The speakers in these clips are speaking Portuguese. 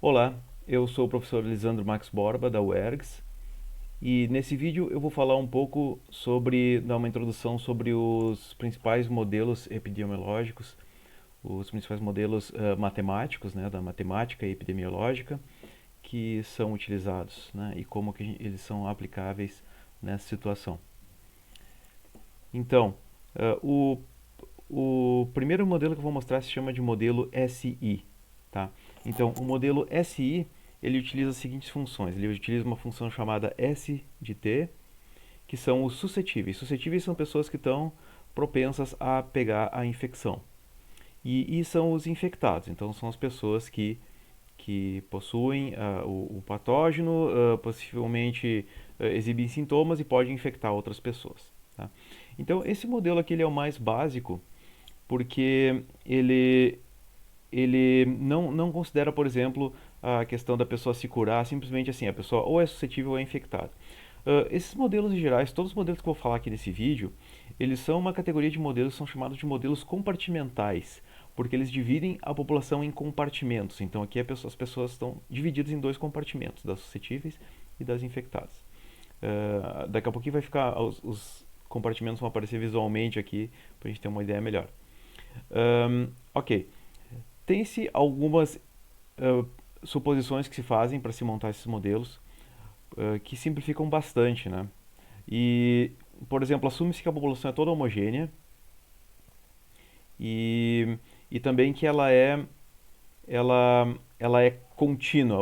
Olá, eu sou o professor Lisandro Max Borba, da UERGS, e nesse vídeo eu vou falar um pouco dar uma introdução sobre os principais modelos epidemiológicos, os principais modelos matemáticos, né, da matemática epidemiológica, que são utilizados, né, e como que eles são aplicáveis nessa situação. Então, uh, o, o primeiro modelo que eu vou mostrar se chama de modelo SI, tá? Então, o modelo SI, ele utiliza as seguintes funções. Ele utiliza uma função chamada S de T, que são os suscetíveis. Suscetíveis são pessoas que estão propensas a pegar a infecção. E são os infectados. Então, são as pessoas que possuem o patógeno, possivelmente exibem sintomas e podem infectar outras pessoas. Tá? Então, esse modelo aqui ele é o mais básico porque ele não considera, por exemplo, a questão da pessoa se curar, simplesmente assim, a pessoa ou é suscetível ou é infectada. Esses modelos em gerais, todos os modelos que eu vou falar aqui nesse vídeo, eles são uma categoria de modelos que são chamados de modelos compartimentais, porque eles dividem a população em compartimentos. Então aqui as pessoas estão divididas em dois compartimentos, das suscetíveis e das infectadas. Daqui a pouquinho vai ficar, os compartimentos vão aparecer visualmente aqui, para a gente ter uma ideia melhor. Ok. Tem-se algumas uh, suposições que se fazem para se montar esses modelos que simplificam bastante, né? E, por exemplo, assume-se que a população é toda homogênea e também que ela é contínua.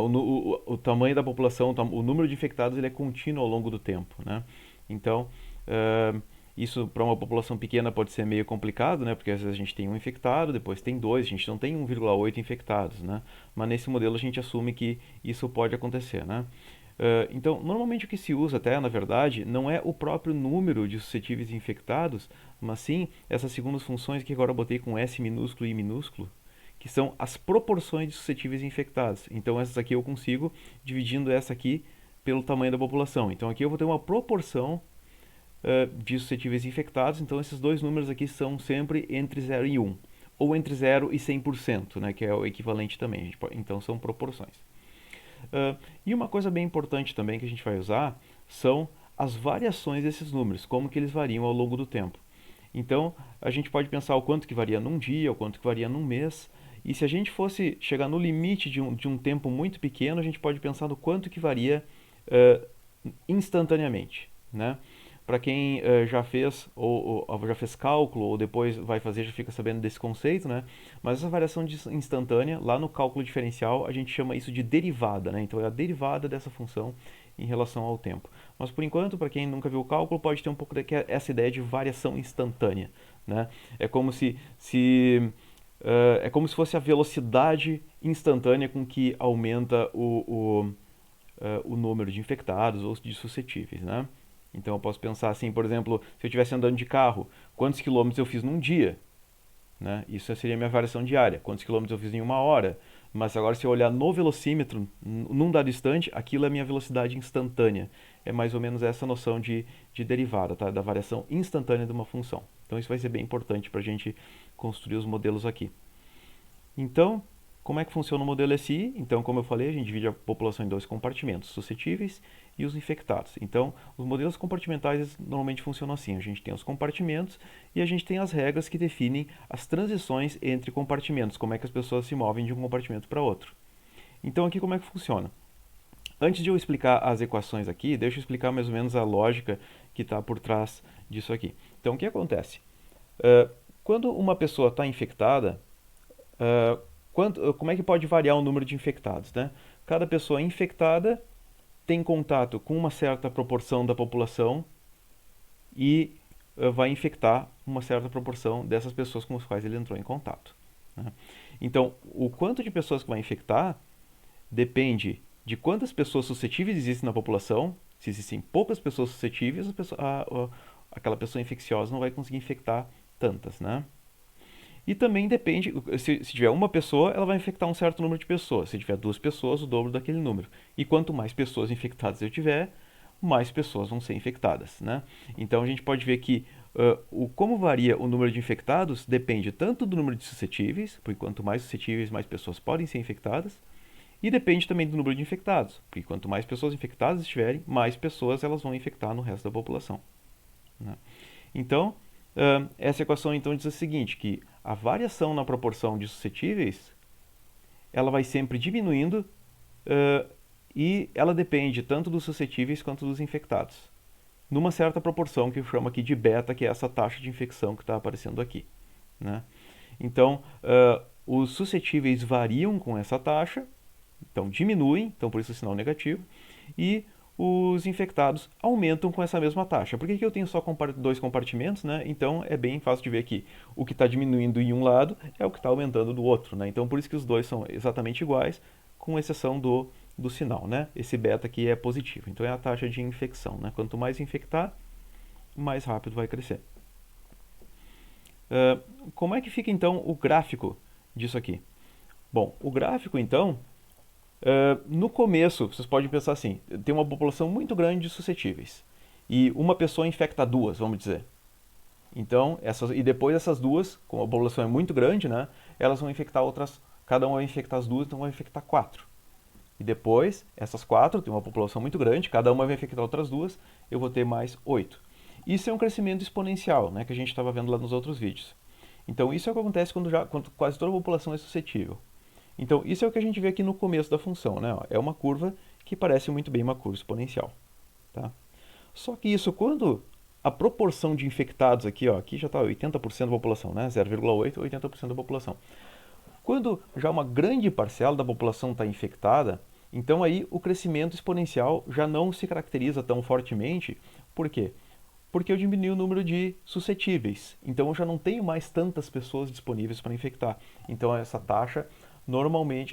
O tamanho da população, o número de infectados, ele é contínuo ao longo do tempo, né? Então, uh, isso para uma população pequena pode ser meio complicado, né? Porque às vezes a gente tem um infectado, depois tem dois, a gente não tem 1,8 infectados, né? Mas nesse modelo a gente assume que isso pode acontecer, né? Então, normalmente o que se usa até, na verdade, não é o próprio número de suscetíveis infectados, mas sim essas segundas funções que agora eu botei com S minúsculo e I minúsculo, que são as proporções de suscetíveis infectados. Então, essas aqui eu consigo dividindo essa aqui pelo tamanho da população. Então, aqui eu vou ter uma proporção de suscetíveis infectados. Então, esses dois números aqui são sempre entre 0 e 1, ou entre 0 e 100%, né, que é o equivalente também. Então, são proporções. E uma coisa bem importante também que a gente vai usar são as variações desses números, como que eles variam ao longo do tempo. Então, a gente pode pensar o quanto que varia num dia, o quanto que varia num mês, e se a gente fosse chegar no limite de um tempo muito pequeno, a gente pode pensar no quanto que varia instantaneamente, né? Para quem já fez cálculo ou depois vai fazer já fica sabendo desse conceito, né? Mas essa variação instantânea lá no cálculo diferencial a gente chama isso de derivada, né? Então é a derivada dessa função em relação ao tempo. Mas por enquanto, para quem nunca viu o cálculo, pode ter um pouco essa ideia de variação instantânea, né? É como é como se fosse a velocidade instantânea com que aumenta o número de infectados ou de suscetíveis, né? Então eu posso pensar assim, por exemplo, se eu estivesse andando de carro, quantos quilômetros eu fiz num dia, né? Isso seria a minha variação diária. Quantos quilômetros eu fiz em uma hora? Mas agora se eu olhar no velocímetro, num dado instante, aquilo é a minha velocidade instantânea. É mais ou menos essa noção de derivada, tá? Da variação instantânea de uma função. Então isso vai ser bem importante para a gente construir os modelos aqui. Então, como é que funciona o modelo SI? Então, como eu falei, a gente divide a população em dois compartimentos, suscetíveis e os infectados. Então, os modelos compartimentais normalmente funcionam assim: a gente tem os compartimentos e a gente tem as regras que definem as transições entre compartimentos, como é que as pessoas se movem de um compartimento para outro. Então, aqui como é que funciona? Antes de eu explicar as equações aqui, deixa eu explicar mais ou menos a lógica que está por trás disso aqui. Então, o que acontece? Quando uma pessoa está infectada, Uh, como é que pode variar o número de infectados, né? Cada pessoa infectada tem contato com uma certa proporção da população e vai infectar uma certa proporção dessas pessoas com as quais ele entrou em contato, né? Então, o quanto de pessoas que vai infectar depende de quantas pessoas suscetíveis existem na população. Se existem poucas pessoas suscetíveis, aquela pessoa infecciosa não vai conseguir infectar tantas, né? E também depende, se tiver uma pessoa, ela vai infectar um certo número de pessoas. Se tiver duas pessoas, o dobro daquele número. E quanto mais pessoas infectadas eu tiver, mais pessoas vão ser infectadas, né? Então a gente pode ver que como varia o número de infectados depende tanto do número de suscetíveis, porque quanto mais suscetíveis, mais pessoas podem ser infectadas, E depende também do número de infectados, porque quanto mais pessoas infectadas estiverem, mais pessoas elas vão infectar no resto da população, né? Então, essa equação então diz o seguinte, que a variação na proporção de suscetíveis, ela vai sempre diminuindo e ela depende tanto dos suscetíveis quanto dos infectados, numa certa proporção que eu chamo aqui de beta, que é essa taxa de infecção que está aparecendo aqui, né? Então, os suscetíveis variam com essa taxa, então diminuem, então por isso o sinal negativo, e os infectados aumentam com essa mesma taxa. Por que eu tenho só dois compartimentos, né? Então é bem fácil de ver aqui. O que está diminuindo em um lado é o que está aumentando do outro, né? Então por isso que os dois são exatamente iguais, com exceção do sinal, né? Esse beta aqui é positivo, então é a taxa de infecção, né? Quanto mais infectar, mais rápido vai crescer. Como é que fica então o gráfico disso aqui? Bom, o gráfico então, no começo, vocês podem pensar assim, tem uma população muito grande de suscetíveis e uma pessoa infecta duas, vamos dizer. Então, e depois essas duas, como a população é muito grande, né, elas vão infectar outras, cada uma vai infectar as duas, então vai infectar quatro. E depois, essas quatro, tem uma população muito grande, cada uma vai infectar outras duas, eu vou ter mais 8. Isso é um crescimento exponencial, né, que a gente estava vendo lá nos outros vídeos. Então, isso é o que acontece quando quase toda a população é suscetível. Então, isso é o que a gente vê aqui no começo da função, né? É uma curva que parece muito bem uma curva exponencial, tá? Só que isso, quando a proporção de infectados aqui, ó, aqui já está 80% da população, né? 0,8, 80% da população. Quando já uma grande parcela da população está infectada, então aí o crescimento exponencial já não se caracteriza tão fortemente. Por quê? Porque eu diminui o número de suscetíveis. Então eu já não tenho mais tantas pessoas disponíveis para infectar. Então essa taxa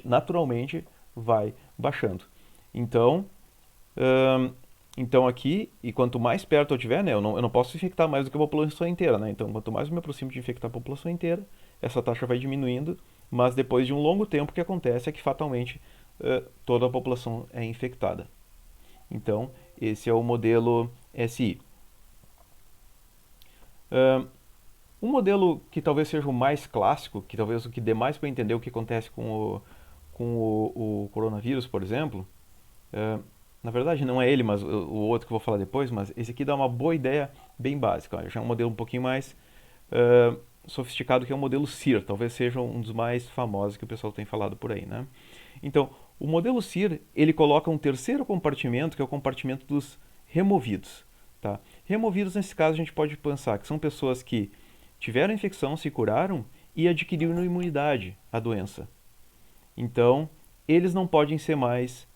naturalmente vai baixando. Então, então aqui, e quanto mais perto eu tiver, né, eu não posso infectar mais do que a população inteira, né? Então quanto mais eu me aproximo de infectar a população inteira, essa taxa vai diminuindo, mas depois de um longo tempo o que acontece é que fatalmente toda a população é infectada. Então esse é o modelo SI. Um modelo que talvez seja o mais clássico, que talvez o que dê mais para entender o que acontece com o coronavírus, por exemplo, na verdade não é ele, mas o outro que eu vou falar depois, mas esse aqui dá uma boa ideia bem básica. Já é um modelo um pouquinho mais sofisticado, que é o modelo SIR, talvez seja um dos mais famosos que o pessoal tem falado por aí, né? Então, o modelo SIR, ele coloca um terceiro compartimento, que é o compartimento dos removidos, tá? Removidos, nesse caso, a gente pode pensar que são pessoas que tiveram infecção, se curaram e adquiriram imunidade à doença. Então, eles não podem ser mais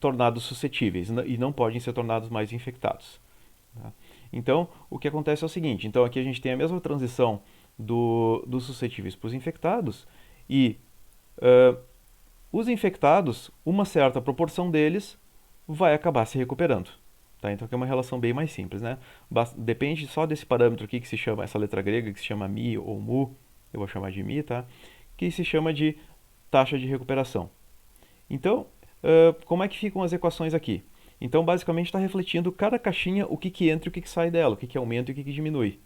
tornados suscetíveis e não podem ser tornados mais infectados, tá? Então, o que acontece é o seguinte, então aqui a gente tem a mesma transição dos suscetíveis para os infectados e os infectados, uma certa proporção deles vai acabar se recuperando. Tá? Então aqui é uma relação bem mais simples, né? Depende só desse parâmetro aqui que se chama, essa letra grega que se chama mi ou mu, eu vou chamar de mi, tá? Que se chama de taxa de recuperação. Então, como é que ficam as equações aqui? Então, basicamente está refletindo cada caixinha o que entra e o que sai dela, o que aumenta e o que diminui.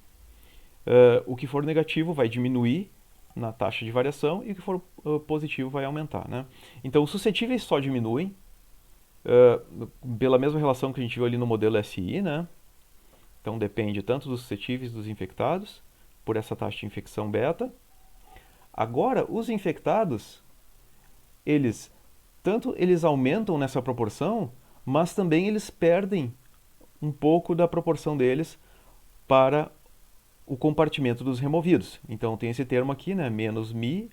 O que for negativo vai diminuir na taxa de variação e o que for positivo vai aumentar, né? Então, os suscetíveis só diminuem, pela mesma relação que a gente viu ali no modelo SI, né? Então depende tanto dos suscetíveis dos infectados, por essa taxa de infecção beta. Agora, os infectados, eles aumentam nessa proporção, mas também eles perdem um pouco da proporção deles para o compartimento dos removidos. Então tem esse termo aqui, né? Menos mi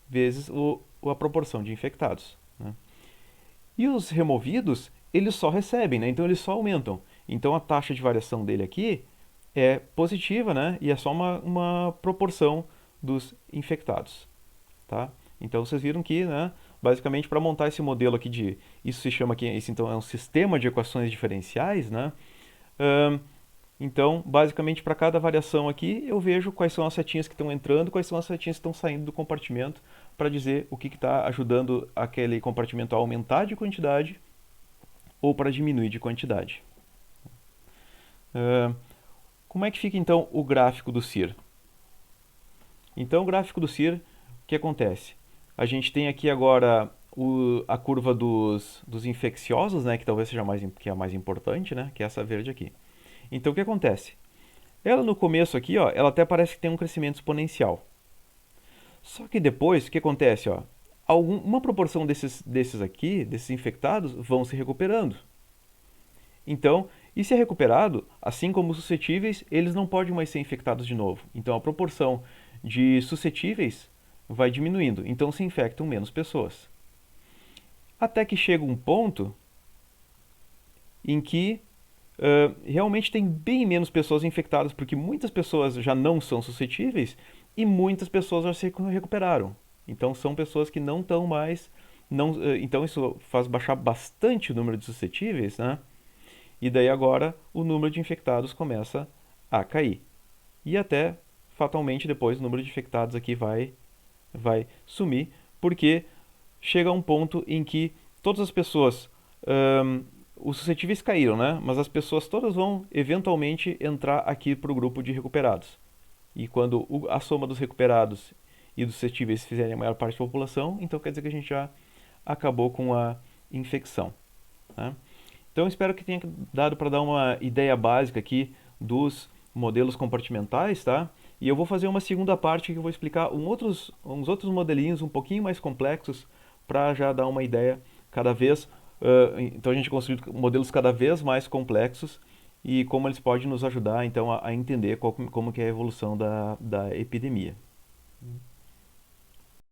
vezes a proporção de infectados, né? E os removidos, eles só recebem, né? Então eles só aumentam. Então a taxa de variação dele aqui é positiva, né? E é só uma proporção dos infectados, tá? Então vocês viram que, né, basicamente para montar esse modelo aqui isso se chama aqui, então é um sistema de equações diferenciais, né? Então, basicamente para cada variação aqui, eu vejo quais são as setinhas que estão entrando, quais são as setinhas que estão saindo do compartimento, para dizer o que está ajudando aquele compartimento a aumentar de quantidade ou para diminuir de quantidade. Como é que fica então o gráfico do SIR? Então, o gráfico do SIR, o que acontece? A gente tem aqui agora a curva dos infecciosos, né, que talvez seja que é a mais importante, né, que é essa verde aqui. Então o que acontece? Ela no começo aqui, ó, ela até parece que tem um crescimento exponencial. Só que depois, o que acontece, ó? Uma proporção desses aqui, desses infectados, vão se recuperando. Então, e se é recuperado, assim como os suscetíveis, eles não podem mais ser infectados de novo. Então a proporção de suscetíveis vai diminuindo. Então se infectam menos pessoas. Até que chega um ponto em que realmente tem bem menos pessoas infectadas, porque muitas pessoas já não são suscetíveis e muitas pessoas já se recuperaram. Então são pessoas que não estão mais. Não, então isso faz baixar bastante o número de suscetíveis, né? E daí agora o número de infectados começa a cair. E até fatalmente depois o número de infectados aqui vai sumir, porque chega a um ponto em que todas as pessoas, os suscetíveis caíram, né? Mas as pessoas todas vão eventualmente entrar aqui para o grupo de recuperados. E quando a soma dos recuperados e dos suscetíveis fizerem a maior parte da população, então quer dizer que a gente já acabou com a infecção, né? Então espero que tenha dado para dar uma ideia básica aqui dos modelos compartimentais, tá? E eu vou fazer uma segunda parte que eu vou explicar uns outros modelinhos um pouquinho mais complexos para já dar uma ideia cada vez. Então a gente construiu modelos cada vez mais complexos e como eles podem nos ajudar então a entender como que é a evolução da epidemia.